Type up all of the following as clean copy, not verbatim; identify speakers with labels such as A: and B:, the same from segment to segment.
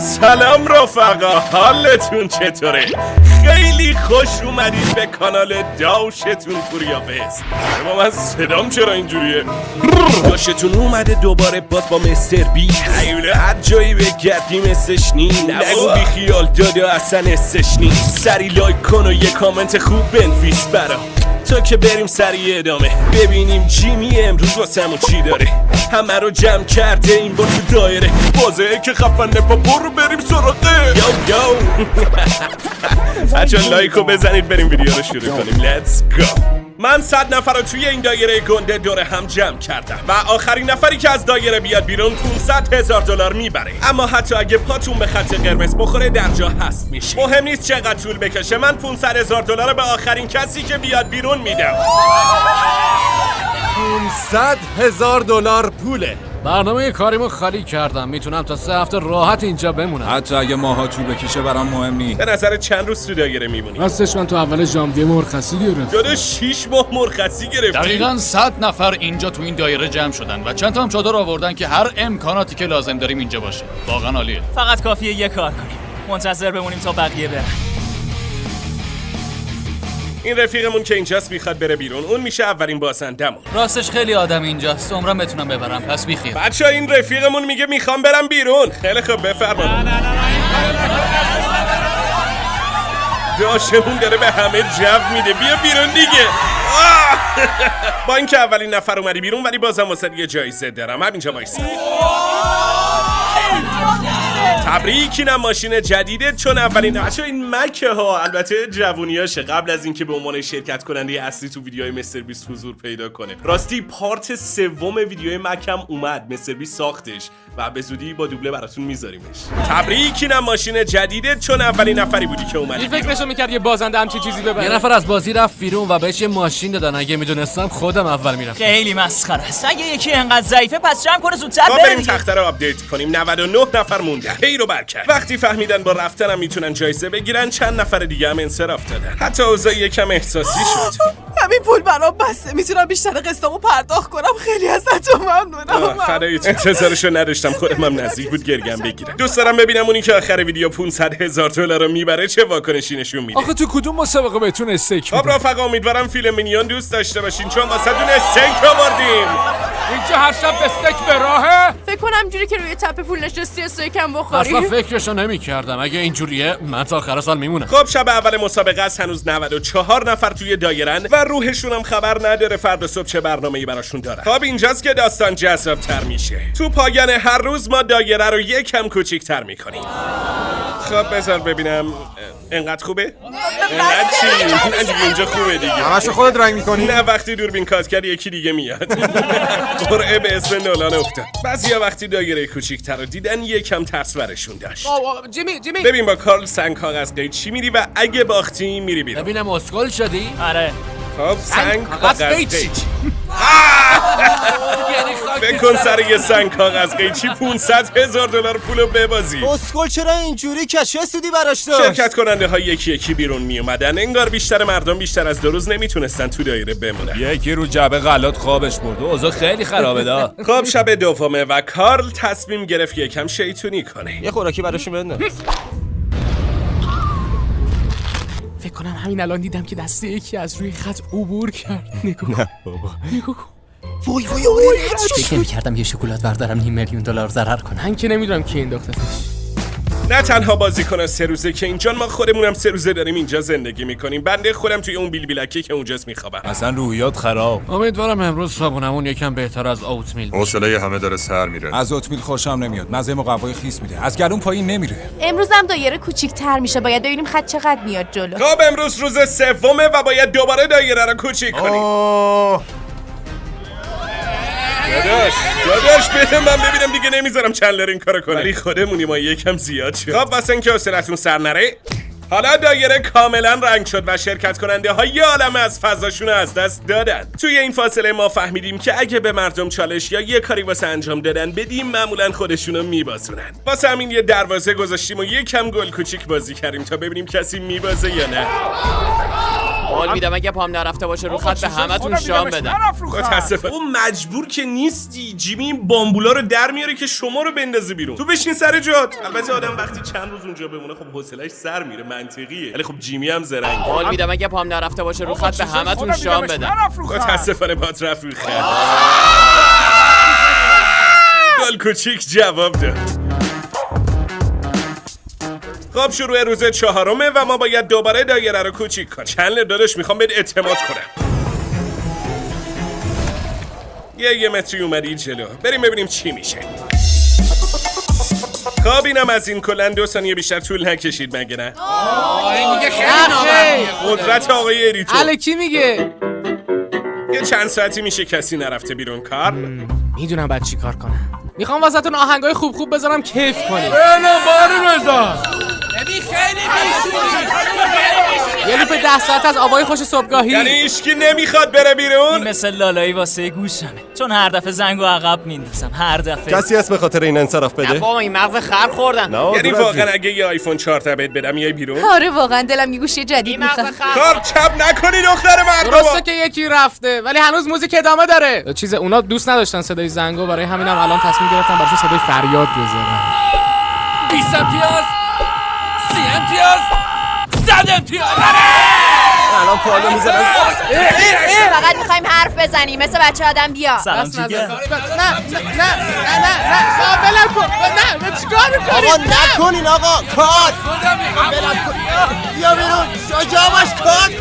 A: سلام رفقا، حالتون چطوره؟ خیلی خوش اومدید به کانال داشتون پوریافست. اما من صدام چرا اینجوریه؟ داشتون اومده دوباره باز با مستر بی. ایوله هر جایی بگردی مسش نی. نگو بی خیال دادا اصلا استش نی. سری لایک کن و یه کامنت خوب بنویس برام تا که بریم سری ادامه ببینیم جیمی امروز واسمون چی داره. همه رو جمع کرده این با تو دایره بازه که خفنه با برو بریم سراغه. یو بچه لایک رو بزنید بریم ویدیو رو شروع کنیم. Let's go. من 100 نفر رو توی این دایره گنده دوره هم جمع کردم و آخرین نفری که از دایره بیاد بیرون $500,000 میبره. اما حتی اگه پاتون به خط قرمز بخوره در جا حذف میشه. مهم نیست چقدر طول بکشه، من $500,000 به آخرین کسی که بیاد بیرون میدم.
B: $500,000 پوله.
C: برنامه کاریمو خالی کردم، میتونم تا 3 هفته راحت اینجا بمونم.
D: حتی اگه ماها طول بکشه برام مهم نیست.
A: به نظر چند روز تو دایره میمونی؟
C: راستش من تو اول ژانویه مرخصی گرفتم.
A: جدا 6 ماه مرخصی گرفتی؟
E: دقیقاً 100 نفر اینجا تو این دایره جمع شدن و چند تا هم چادر آوردن که هر امکاناتی که لازم داریم اینجا باشه. واقعاً عالیه.
F: فقط کافیه یه کار کنیم، منتظر بمونیم تا بقیه برن.
A: این رفیقمون که اینجاست میخواد بره بیرون، اون میشه اولین بازندمون.
E: راستش خیلی آدم اینجاست، عمرم بتونم ببرم، پس بیخیال.
A: بچه‌ها این رفیقمون میگه میخوام برم بیرون. خیلی خوب بفرمایید. داشمون داره به همه جو میده، بیا بیرون دیگه. با اینکه اولین نفر اومدی بیرون ولی بازم واسه یه جایزه دارم. همینجا وایسا. تبریک، اینم ماشین جدیده چون اولین بچه‌ها این مکه ها. البته جوونیاشه قبل از اینکه به عنوان شرکت کننده اصلی تو ویدیوهای مستر بیست حضور پیدا کنه. راستی پارت سوم ویدیوهای مکم اومد، مستر بیست ساختش و به زودی با دوبله براتون میذاریمش. تبریک، اینم ماشین جدیده چون اولین نفری بودی که اومدی.
G: این فکرشو میکرد یه بازنده همچی چیزی ببره.
C: یه نفر از بازی رفت بیرون و بهش یه ماشین دادن. اگه میدونستم خودم اول میرفتم.
F: خیلی مسخره است. اگه یکی انقدر ضعیفه پس جمع کنه زودتر
A: بریم
F: بریم.
A: تخته رو آپدیت کنیم. 99 نفر موندن. هی رو برکرد. وقتی فهمیدن با رفتنم میتونن جایزه بگیرن، چند نفر دیگه هم انصراف دادن. حتی اوضاع یکم احساسی شد.
H: همین پول برام بسته، میتونم بیشتر قسطامو پرداخت کنم. خیلی ازتون ممنونم.
A: فدایت. انتظارشو نداشتم، خودم هم نزدیک بود گرگم بگیرم. دوست دارم ببینم اونی که آخر ویدیو $500,000 رو میبره چه واکنشی نشون میده.
C: آخه تو کدوم مسابقه بهتون استیک
A: خب رفقا، امیدوارم فیلم مینیون دوست داشته باشین چون واسهتون استیک آوردیم.
G: اینجا هر شب استیک به راهه.
H: فکر کنم جوری که روی تپه پول نشستی استیکم بخوری.
C: اصلا فکرشو نمی‌کردم. اگه اینجوریه من تا آخر سال میمونم.
A: خب شب اول مسابقه است، هنوز 94 نفر توی دایرن و روحشون هم خبر نداره فردا صبح چه برنامه‌ای براشون داره. خب اینجاست که داستان جذاب‌تر میشه. تو پایان هر روز ما دایره رو یکم کوچیک‌تر می‌کنیم. خب بذار ببینم انقدر خوبه؟ انقدر چی؟ نه دیگه اینجا خوبه دیگه.
B: همشو خودت رنگ می‌کنی؟
A: نه، وقتی دوربین کات کرد یکی دیگه میاد. قرعه به اسم نولان افتاد. بعضیا وقتی دایره کوچیک‌تر رو دیدن یکم ترس برشون داشت.
G: جیمی
A: ببین با کارل سنگ کاغذ قیچی میری و اگه باختی میری بیرون.
C: ببینم اسکل شدی؟
F: آره.
A: خب سنگ کاغذ قیچی.
C: یعنی
A: فکر کن سر یه سنگ کاغذ قیچی $500,000 پولو ببازی.
B: اسکل چرا اینجوری که چه سودی براش داشت؟
A: شرکت کننده ها یکی یکی بیرون می اومدن. انگار بیشتر مردم بیشتر از 2 روز نمیتونستن تو دایره بمونن.
D: یکی رو جبه غلط خوابش برد و اوضاع خیلی خرابه دا.
A: خب شب دومه و کارل تصمیم گرفت یکم شیطونی کنه.
B: یه خوراکی براشون بنداز.
G: فکر کنم همین الان دیدم که دسته یکی از روی خط عبور کرد. نگاه کن. نگاه کن.
B: وای
F: فکر نمی‌کردم یه شکلات بردارم $500,000 ضرر کنه.
G: من که نمیدونم کی انداختتش.
A: نه تنها بازیکن 3 روزه که اینجا، ما خودمونم 3 روزه داریم اینجا زندگی میکنیم. بنده خودم توی اون بیلبیلکی که اونجاست میخوابم.
D: اصلا روحیات خراب.
C: امیدوارم امروز صابونمون یکم بهتر از اوتمیل.
I: حوصله همه داره سر میره.
D: از اوتمیل خوشم نمیاد، مزه مقوای خیس میده، از گلون پایین نمیره.
H: امروز هم دایره کوچیک‌تر میشه، باید ببینیم خط چقدر میاد جلو.
A: خب امروز روز 3 و باید دوباره دایره رو کوچیک کنیم. داداش بده من ببینم دیگه، نمیذارم چندلر این کارو کنه. ولی خودمونی ما یکم زیاد شد. خب واسه اینکه حوصلتون سر نره، حالا دایره کاملا رنگ شد و شرکت کننده ها یه عالمه از فضاشون از دست دادن. توی این فاصله ما فهمیدیم که اگه به مردم چالش یا یه کاری واسه انجام دادن بدیم، معمولا خودشونو میبازونن. واسه همین یه دروازه گذاشتیم و یکم گل کوچیک بازی کردیم تا ببینیم کسی میبازه یا نه.
I: قول میدم اگه پام نرفته باشه رو خط به همتون شام بدم.
A: متاسفم. اون مجبور که نیستی. جیمی این بامبولا رو در میاره که شما رو بندازه بیرون. تو بشین سر جات. البته آدم وقتی چند روز اونجا بمونه خب حوصله‌اش سر میره، منطقیه. ولی خب جیمی هم زرنگ.
I: قول میدم اگه پام نرفته باشه رو خط به همتون شام بدم.
A: متاسفانه پات رفت رو خط. گل کوچیک جواب داد. خب شروع روز 4 و ما باید دوباره دایره رو کوچیک کنیم. چندلر داداش میخوام بهت اعتماد کنم. یه متری اومدی جلو. بریم ببینیم چی میشه. خب اینم از این. کلاً 2 ثانیه بیشتر طول نکشید مگه نه؟
C: این دیگه خیلی
A: قدرت آقای اریتو.
C: الکی میگه.
A: یه چند ساعتی میشه کسی نرفته بیرون کار.
G: میدونم بعد چی کار کنم. میخوام واسهتون آهنگای خوب بذارم کیف کنید. یه لوپ 10 ساعت از آوای خوش صبحگاهی.
A: یعنی هیچکی نمیخواد بره بیرون؟
F: این مثل لالایی واسه گوشمه، چون هر دفعه زنگو عقب میندازم. هر دفعه
B: کسی هست به خاطر این انصراف بده؟
I: بابا این مغز خر خوردم.
A: یعنی واقعا اگه یه آیفون 4 تا بهت بدم میای بیرون؟
J: آره واقعا دلم یه گوشی جدید میخواد.
A: کار چپ نکنی دختر مردم.
G: درسته که یکی رفته ولی هنوز موزیک ادامه داره. چیز اونا دوست نداشتن صدای زنگو، برای همینم الان تصمیم گرفتن براشون صدای فریاد بذارن.
C: 20 امتیاز 30 امتیاز 100 امتیاز.
B: الان پالو میزنن.
J: فقط میخوایم حرف بزنیم مثل بچه آدم بیا.
F: سلام جیگر.
G: نه بلم کن. نه چیکار میکنی؟
B: آقا نکنین آقا. کات بلم کن. بیا بیرون. شجاع باش. کات.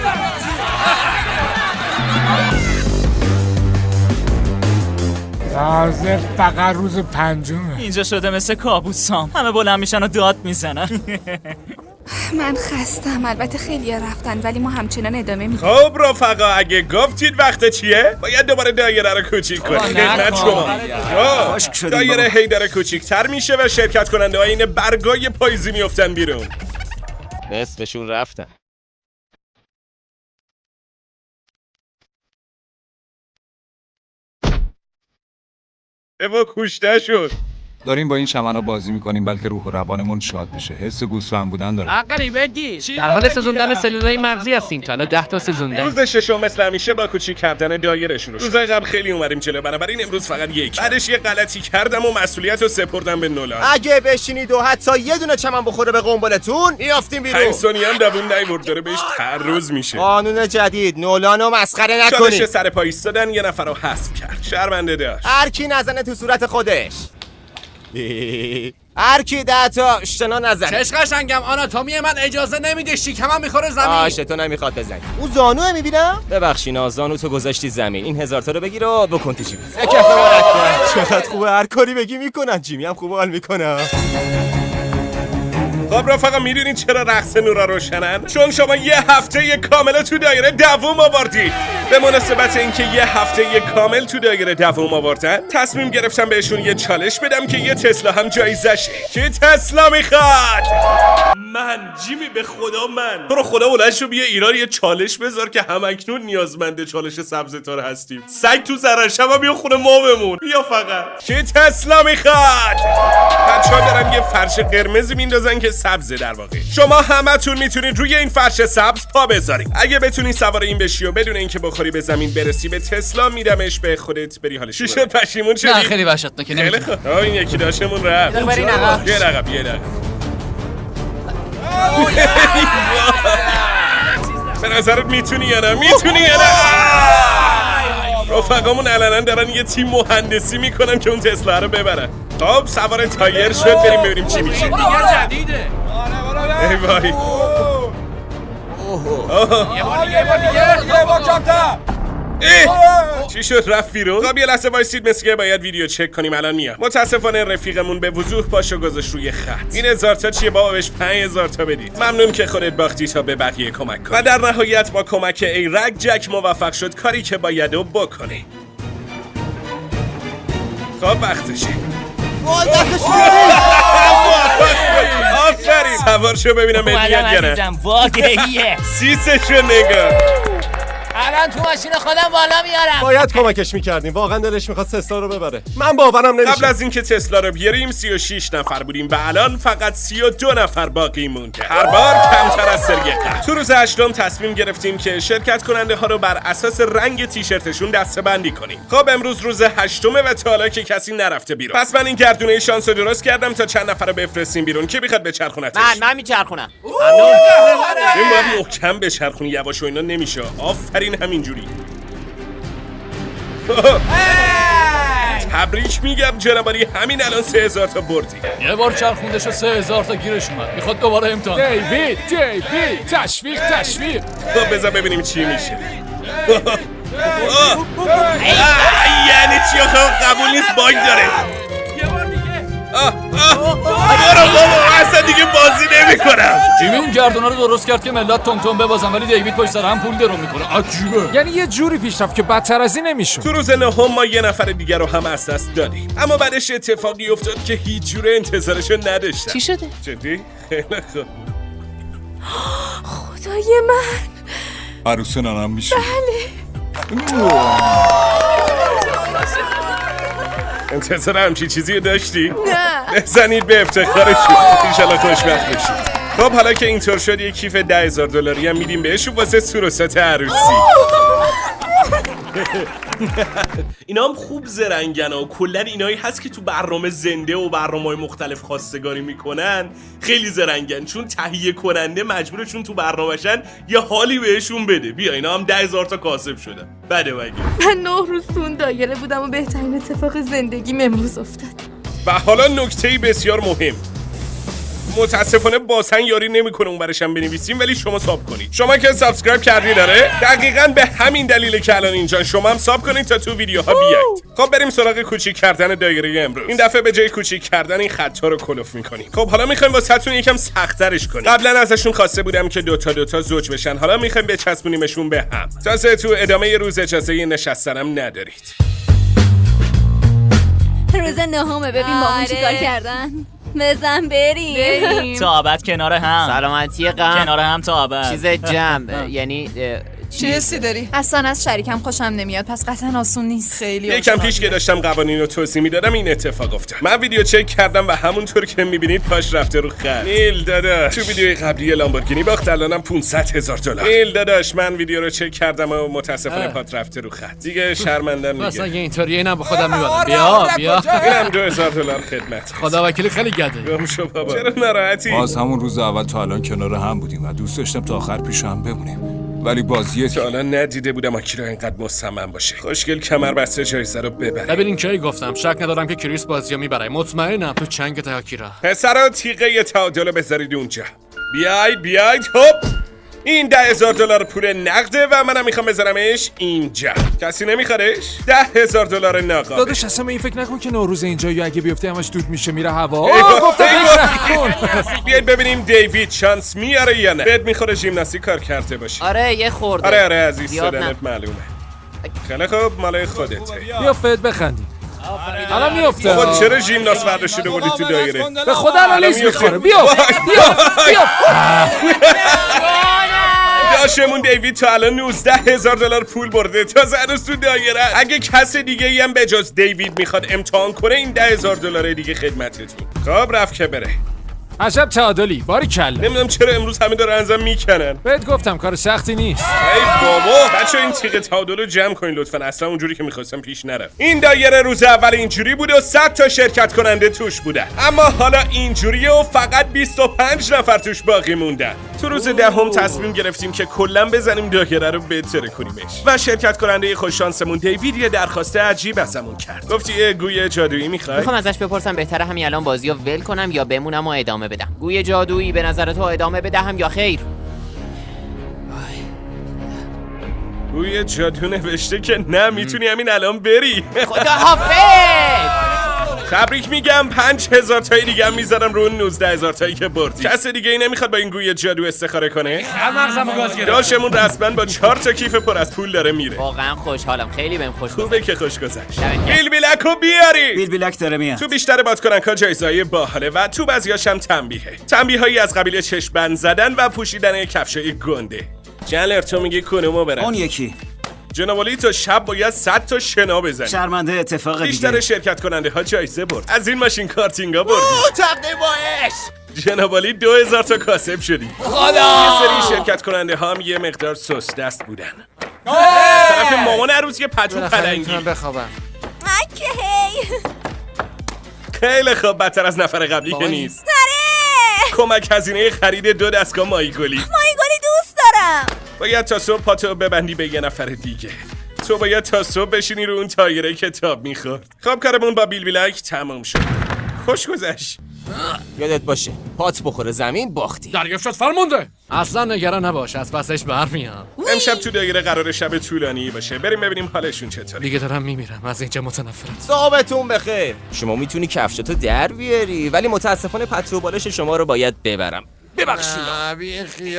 G: تازه فقط روز 5.
F: اینجا شده مثل کابوسام، همه بلند میشن و داد میزنن.
J: من خستم. البته خیلی رفتن ولی ما همچنان ادامه میدیم.
A: خب رفقا اگه گفتید وقت چیه باید دوباره دایره رو کوچیک کنید. خدمت شما. دایره هی داره کوچیک‌تر میشه و شرکت کننده ها این برگای پاییزی میافتن بیرون.
I: نصفشون رفتن.
A: اوا کوشته شد.
K: داریم با این شمنا بازی میکنیم بلکه روح و روانمون شاد بشه. حس گوسفند بودن داره.
I: عقلی بگی در حال سوزوندن سلولای مغزی هستیم. تا حالا 10 تا سوزوندن.
A: روز 6 مثل همیشه با کوچیک کردن دایره شروع شد. روزای قبل خیلی اومدیم جلو، بنابراین امروز فقط یک. بعدش یه غلطی کردم و مسئولیت رو سپردم به نولان.
B: اگه بشینید و حتی یه دونه چمن بخوره به قنبلتون میافتیم بیرون.
A: 5 ثانیه هم دووم نیورد داره بهش تعرض میشه.
B: قانون جدید. نولانو مسخره
A: چالش
B: نکنید.
A: سر پا ایستادن یه نفر رو حذف کرد. شرمنده داشت.
B: هر کی نزنه تو صورت خودش. هر کی 10 تا اشتنا نزنه.
C: چش قشنگم آناتومی من اجازه نمیده شکمم میخوره زمین.
B: آشه تو نمیخواد بزنی. اون زانوه میبینم؟ ببخشینا زانو تو گذاشتی زمین. این 1000 تا رو بگیر و بکن تو جیبت. کف مرتب. چقدر خوبه هر کاری بگی میکنن. جیمی هم خوب حال میکنه.
A: خب رفقا میدونین چرا رقص نورا روشنن؟ چون شما یه هفته کامل تو دایره دوم آوردید. به مناسبت اینکه یه هفته کامل تو دایره دوم آوردن تصمیم گرفتم بهشون یه چالش بدم که یه تسلا هم جایزشه. کی تسلا میخواد؟ من جیمی به خدا من. تو رو خدا ولش رو بیا ایران یه چالش بذار که همکنون نیازمند چالش سبز تار هستیم. سگ تو زرشم بیا خونه ما بمون. بیا فقط. کی تسلا میخواد؟ بچه‌ها دارن یه فرش قرمز میندازن که سبزه در واقع. شما همتون میتونید روی این فرش سبز پا بذارید. اگه بتونی سوار این بشی و بدون اینکه بخوری به زمین برسی به تسلا میدمش به خودت بری حالش. چی شد پشیمون شدی؟
C: نه خیلی وحشتناکه نمیتونم.
A: این یکی داشتمون رفت.
I: برین عقب.
A: یه رقم. به نظرت میتونی یا نه؟ میتونی یا نه؟ رفقامون علنا دارن یه تیم مهندسی میکنن که اون تسلا رو ببرن. خب سوار تایر شد، بریم ببینیم چی میشه.
C: دیگه جدیده.
A: ای وای.
C: یه بار کمتر.
A: چی شد رفت بیرون؟ خب یه لحظه وایسید، مثل که باید ویدیو چک کنیم. الان میام. متاسفانه رفیقمون به وضوح پاشو گذاشت روی خط. این 1000 تا چیه بابا؟ بهش 5000 تا بدید. ممنون که خودت باختی تا به بقیه کمک کنی. و در نهایت با کمک ایرگ جک موفق شد کاری که بایدو بکنه. خب وقتشه. آفرین. سوار شو ببینم بهت میاد یا نه.
F: واقعیه.
A: سیسشو نگاه.
C: الان تو ماشین خودم بالا میارم.
B: باید کمکش میکردیم، واقعا دلش میخواست تسلا رو ببره. من باورم نمیشه.
A: قبل از اینکه تسلا رو بیاریم 36 نفر بودیم و الان فقط 32 نفر باقی مونده. هر بار کمتر از سری قبل. تو روز 8 تصمیم گرفتیم که شرکت کننده ها رو بر اساس رنگ تیشرتشون دسته‌بندی کنیم. خب امروز روز 8 و تا حالا که کسی نرفته بیرون. پس من این گردونه شانس رو درست کردم تا چند نفر رو بفرستیم بیرون. کی میخواد بچرخونتش؟
F: من میچرخونم.
A: این باید محکم بچرخونی، یواش و اینا نمیشه. آفرین همینجوری. تبریک میگم جنابالی، همین الان 3000 تا بردی.
E: یه بار چرخوندش و 3000 تا گیرش اومد. میخواد دوباره امتحان.
C: دیوید تشویق.
A: خب بذار ببینیم چی میشه. یعنی چی آخه؟ قبول نیست، باگ داره. برو بابا، اصلا دیگه بازی نمی‌کنم.
E: جیمی اون گردونه رو درست کرد که ملت تون ببازن، ولی دیوید پشت سر هم پول درو میکنه. عجیبه.
C: یعنی یه جوری پیش رفت که بدتر از این نمیشد.
A: تو روز 9 ما یه نفر دیگر رو هم از دست دادیم، اما بعدش اتفاقی افتاد که هیچ جوره انتظارشو نداشتم.
J: چی شده؟
A: جدی؟ خیلی خوب.
J: خدای من.
K: عروس ننم میشه.
A: انتظار همچی چیزی رو داشتی؟
J: نه.
A: بزنید به افتخارشون، انشالله خوشبخت بشید. خب حالا که اینطور شد یه کیف $10,000 هم میدیم بهشون واسه سوروسات عروسی. اینا هم خوب زرنگن و کلن اینایی هست که تو برنامه زنده و برنامه‌های مختلف خواستگاری میکنن. خیلی زرنگن چون تهیه کننده مجبورشون تو برنامه‌شن یه حالی بهشون بده. بیا اینا هم 10,000 تا کاسب شدن. بده مگه.
J: من 9 روز تو اون دایره بودم و بهترین اتفاق زندگیم امروز افتاد.
A: و حالا نکته‌ای بسیار مهم. متاسفانه بازن یاری نمیکنه اون برشم بنویسیم، ولی شما ساب کنید. شما که سابسکرایب کردی داره دقیقاً به همین دلیله که الان اینجا شما هم ساب کنید تا تو ویدیوها بیاید. خب بریم سراغ کوچیک کردن دایره امروز. این دفعه به جای کوچیک کردن این خطا رو کلوف میکنیم. خب حالا میخوایم واسهتون یکم سخت‌ترش کنیم. قبلا ازشون خواسته بودم که دوتا زوج بشن، حالا میخوایم بچسبونیمشون به هم. تازه تو ادامه روز اجازه نشستنم ندارید.
J: روز 9 ببین مامان چیکار کردن. بزن بریم.
F: تا ابد کنار هم.
I: سلامتی غم
F: کنار هم تا ابد.
I: چیز جمع یعنی
H: چه حسی داری؟
J: اصلا از شریکم خوشم نمیاد، پس قطعا آسون نیست.
H: خیلی
A: یکم پیش که داشتم قوانین رو توضیح میدادم این اتفاق افتاد. من ویدیو چک کردم و همونطور که میبینید پاش رفته رو خط. نیل داداش تو ویدیوی قبلی لامبورگینی باخت، الانم $500,000. نیل داداش من ویدیو رو چک کردم و متاسفانه پات رفته رو خط. دیگه شرمندم میگه.
C: اصلا اینطوریه اینم به خودم میبادم. بیا
A: اینم $2,000 خدمت.
C: خدا وکیلی خیلی گده.
A: گم شو بابا. چرا ناراحتی؟
K: باز همون روز اول تا الان کنار هم بودیم و دوست داشتم تا آخر پیش هم بمونیم، ولی بازیه
A: تا الان ندیده بودم آکیرا اینقدر مصمم باشه. خوشگل کمر بسته جایزه رو ببره.
C: ببین کی گفتم شک ندارم که کریس بازیو میبره. مطمئنم تو چنگ تا آکیرا.
A: پسرا تیغه تعادل بذارید اونجا. بیاید هوب. این $10,000 پول نقده و منم میخوام بذارمش اینجا. کسی نمیخوادش؟ $10,000 نقد.
C: داداش اصلا این فکر نکن که نوروز اینجا یا اگه بیفته همش دود میشه میره هوا.
A: گفتم بیاید ببینیم دیوید شانس میاره یا نه. بهت میخوره ژیمناستیک کار کرده باشی.
I: آره یه خورده.
A: آره عزیز صدنت معلومه. خیلی خوب مال خودته.
C: بیا فد بخندی. الان میفته.
A: بابا چرا ژیمناست برداشته بودی تو دایره؟
C: به خدا الان لیز میخوره. بیا
A: داشمون دیوید تا الان $19,000 پول برده. تازه هنوز تو دایره. اگه کس دیگه ای هم به جز دیوید میخواد امتحان کنه این $10,000 دیگه خدمتتون. خب رفت که بره.
C: عجب تعادلی باریکلا.
A: نمیدونم چرا امروز همه داره انزم میکنن.
C: بهت گفتم کار سختی نیست.
A: ای بابا بچه این تیغ تعادل رو جمع کنین لطفا، اصلا اونجوری که میخواستم پیش نرفت. این دایره روز اول اینجوری بود و 100 تا شرکت کننده توش بودن، اما حالا اینجوریه و فقط 25 نفر توش باقی موندن. تو روز 10 تصمیم گرفتیم که کلا بزنیم دایره رو بهتر کنیمش و شرکت کننده خوش شانسمون دیوید یه درخواست عجیب ازمون کرد. گفتی گوی جادویی میخوای؟
I: میخوام ازش بپرسم بهتره همین الان بازیو ول کنم یا بمونم و ادامه بدم. گوی جادویی به نظر تو ادامه بدهم یا خیر؟
A: گوی جادو نوشته که نه، میتونی همین الان بری.
I: خدا حافظ.
A: تبریک میگم 5,000 تایی دیگه هم میذارم رو 19,000 تایی که بردی. کس دیگه ای نمیخواد با این گوی جادو استخاره کنه؟
C: مغزمو گاز گرفت.
A: داشمون رسما با 4 تا کیف پر از پول داره میره.
I: واقعا خوشحالم، خیلی بهم خوش گذشت.
A: خوبه که خوش گذشت. بیل بیلکو بیاری.
B: بیل بیلک داره میاد.
A: تو بیشتر بادکنک‌ها جایزه‌ای باحاله و تو بعضیاش هم تنبیهایی از قبیل چشم بند زدن و پوشیدن کفشای گنده. جلر تو میگی کدومو برم؟
B: اون یکی.
A: جناب ولی تا شب باید 100 تا شنا بزنی.
F: شرمنده اتفاق
A: بیشتر شرکت کننده ها جایزه برد. از این ماشین کارتینگا برد.
B: تقدیم باش.
A: جناب ولی 2000 تا کاسب شدی.
B: خدا.
A: یه سری شرکت کننده ها هم یه مقدار سست دست بودن. طرف مامان عروس یه پتو پلنگی.
G: بخوابم.
A: خیلی خوب، بدتر از نفر قبلی که نیست. کمک هزینه خرید 2 دستگاه ماهیگلی.
J: ماهیگلی دوست دارم.
A: باید تا صبح پاتو ببندی به یه نفر دیگه. تو باید تا صبح بشینی رو اون تایره کتاب میخورد. خب کارمون با بیل بیلک تمام شد. خوش گذشت.
B: یادت باشه پات بخوره زمین باختی.
C: دریافت شد فرمانده. اصلا نگران نباش، از پسش برمیام.
A: امشب تو دایره قرار شب طولانی باشه. بریم ببینیم حالشون چطوره.
C: دیگه دارم میمیرم، از اینجا متنفرم.
B: صبحتون بخیر. شما میتونی کفشاتو در بیاری ولی متاسفانه پتو بالش شما رو باید ببرم. ببخشید.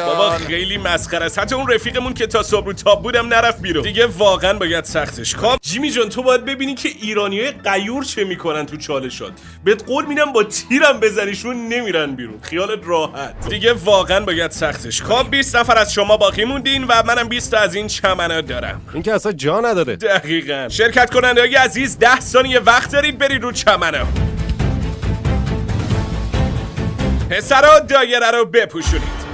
A: بابا خیلی مسخره است. حتی اون رفیقمون که تا صبح رو تاب بودم نرفت بیرون. دیگه واقعا باید سختش. خب جیمی جان تو باید ببینی که ایرانیای غیور چه میکنن تو چالشات. بهت قول میدم با تیرم بزنیشون نمیرن بیرون. خیالت راحت. دیگه واقعا باید سختش. خب 20 نفر از شما باقی موندین و منم 20 تا از این چمنا دارم.
L: این که اصلا جا نداره.
A: دقیقاً. شرکت کننده‌های عزیز 10 ثانیه وقت دارید برید رو چمنا. پسرا دایره رو بپوشونید.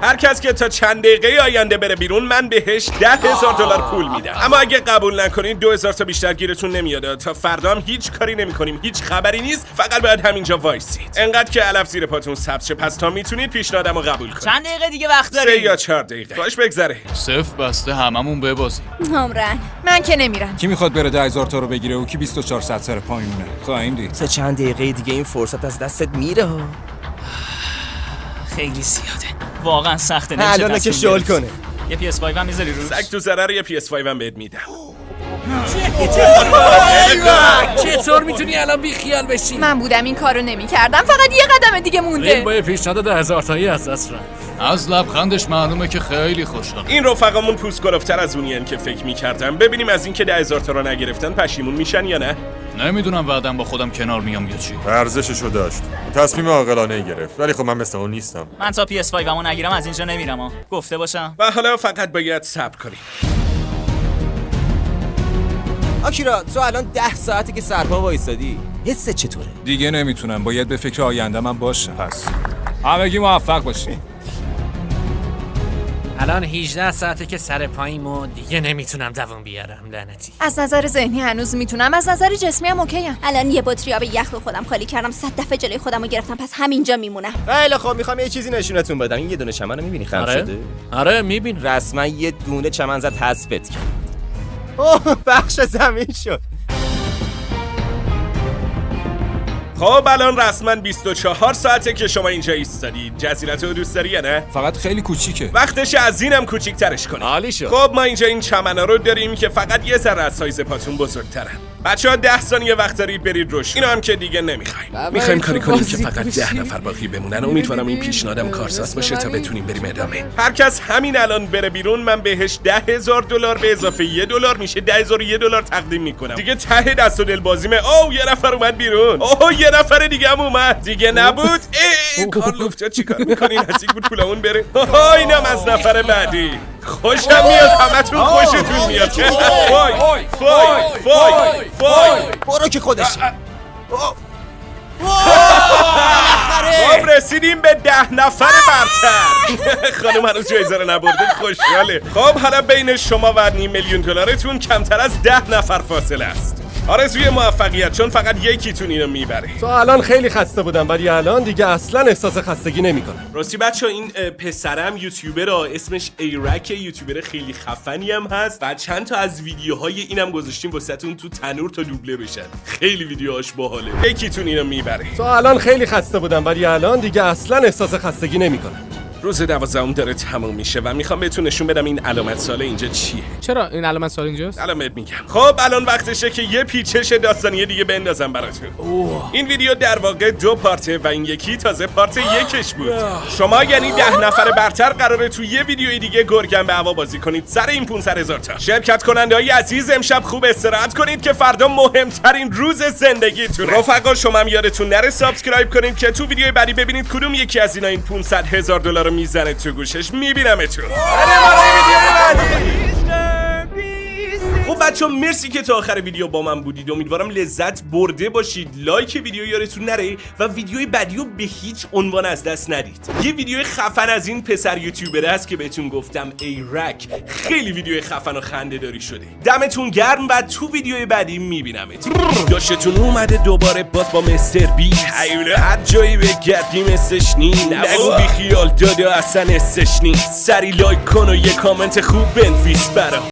A: هر کس که تا چند دقیقه آینده بره بیرون من بهش $10,000 پول میدم. اما اگه قبول نکنید 2000 تا بیشتر گیرتون نمیاد. تا فردا هم هیچ کاری نمی‌کنیم. هیچ خبری نیست. فقط باید همینجا وایسید. انقدر که علف زیر پاتون سبز شه. پس تا میتونید پیشنهادمو قبول کنید.
F: چند دقیقه دیگه وقت
A: 3
F: داریم؟
A: یا 4 دقیقه. باش بگذره.
E: صفر بسته هممون ببازیم.
J: عمرن من که نمیرم.
K: کی میخواد بره 10,000 تا رو بگیره و کی 24 سر پایینه؟ خواهیم دید.
B: تا چند دقیقه دیگه این فرصت از دستت میره ها.
F: خیلی زیاده. واقعا سخته. نمیشه
B: الان که شل کنه.
F: یه PS5 هم میذاری روش؟
A: سگ تو ضرر یه PS5 هم بهت میدم.
C: چطور میتونی الان بی خیال بشی؟
J: من بودم این کارو نمیکردم. فقط یه قدم دیگه مونده.
C: این با یه پیشنهاد 10,000 تایی از دست رفت.
E: از لبخندش معلومه که خیلی خوشحال.
A: این رفقامون پوست گلفتر از اونین که فکر میکردم. ببینیم از اینکه 10,000 تا رو نگرفتن پشیمون میشن یا نه.
E: نمیدونم بعدم با خودم کنار میام یا چی.
L: ارزششو داشت. تصمیم عاقلانه گرفت. ولی خب من مثل اون نیستم.
F: من تا PS5 همو نگیرم از اینجا نمیرم ها. گفته باشم.
A: و حالا فقط باید صبر کنیم.
B: آکیرا تو الان 10 ساعته که سرپا وایسادی. حست چطوره؟
K: دیگه نمیتونم. باید به فکر آینده من باشم. پس همگی موفق باشین.
C: الان 18 ساعته که سر پاییم و دیگه نمیتونم دوام بیارم. لعنتی.
J: از نظر ذهنی هنوز میتونم، از نظر جسمی هم اوکیم. الان یه بطری آب یخ رو خودم خالی کردم. 100 دفعه جلوی خودم رو گرفتم. پس همینجا میمونم.
B: خیلی خب میخوام یه چیزی نشونتون بدم. این یه دونه چمن رو میبینی خم شده؟
C: آره میبین.
B: رسما یه دونه چمن زد حذفت کرد. اوه بخش زمین شد.
A: خب الان رسما 24 ساعته که شما اینجا ایستادید. جزیرت رو دوست داری یا نه؟
K: فقط خیلی کوچیکه.
A: وقتش از اینم کوچیک‌ترش کنیم.
B: عالی شد.
A: خب ما اینجا این چمنا رو داریم که فقط یه ذره از سایز پاتون بزرگترن. بچه‌ها 10 ثانیه وقت دارید برید روش. اینو هم که دیگه نمیخوایم. میخوایم کاری کنیم که فقط 10 نفر باقی بمونن. امیدوارم این پیشنهادم کارساز باشه تا بتونیم بریم ادامه. هر کس همین الان بره بیرون من بهش $10,000 به اضافه $1 میشه $10,001 تقدیم میکنم. دیگه ته دست و دل بازیمه. اوه یه نفر اومد بیرون. اوه یه نفر دیگه هم اومد. دیگه نبود. کارل افتاد. چیکار میکنین؟ نزدیک بود پولمون بره. اینم از نفر بعدی. خوشم میاد. همتون خوشتون میاد. وای وای وای وای.
B: برو که خودشه.
A: خب رسیدیم به 10 نفر برتر. خانم هنوز جایزه رو نبرده. خوشحاله. خب حالا بین شما و $500,000 کمتر از 10 نفر فاصله است. آرزوی موفقیت، چون فقط یکیتون اینو میبره.
L: تا الان خیلی خسته بودم ولی الان دیگه اصلا احساس خستگی نمیکنم.
A: راستی بچه‌ها این پسرم یوتیوبر اسمش ایرک، یوتیوبر خیلی خفنی هم هست و چند تا از ویدیوهای اینم گذاشتیم واسهتون تو تنور تا دوبله بشن. خیلی ویدیوهاش باحاله. یکیتون اینو میبره.
L: تا الان خیلی خسته بودم ولی الان دیگه اصلا احساس خستگی نمیکنم.
A: روز 12 داره تموم میشه و میخوام بهتون نشون بدم این علامت سال اینجا چیه.
G: چرا این علامت سال اینجاست؟
A: الان بهت میگم. خب الان وقتشه که یه پیچش داستانی دیگه بندازم براتون. این ویدیو در واقع 2 پارته و این یکی تازه پارت 1 بود. شما یعنی 10 نفر برتر قراره تو یه ویدیوی دیگه گرگم به هوا بازی کنید سر این 500,000 تا. شرکت کننده‌های عزیز امشب خوب استراحت کنید که فردا مهمترین روز زندگیتونه. رفقا شما هم یادتون نره سابسکرایب کنید که تو ویدیوی بعدی ببینید کدوم یکی از اینا این $500,000 رو میزنه تو گوشش. میبینمتون. برای ویدیو بعدی. خب بچه‌ها مرسی که تا آخر ویدیو با من بودید. امیدوارم لذت برده باشید. لایک ویدیو یادتون نره و ویدیوی بعدیو به هیچ عنوان از دست ندید. یه ویدیو خفن از این پسر یوتیوبر هست که بهتون گفتم ایرک، خیلی ویدیو خفن و خنده داری شده. دمتون گرم و تو ویدیوی بعدی میبینمت. داشتون اومده دوباره باز با مستر بی هیوله هر جایی بگردی مثلش نی. نگو بی خیال داده اصلا استش نی. سری لایک کن و یه کامنت خوب بنویس برام.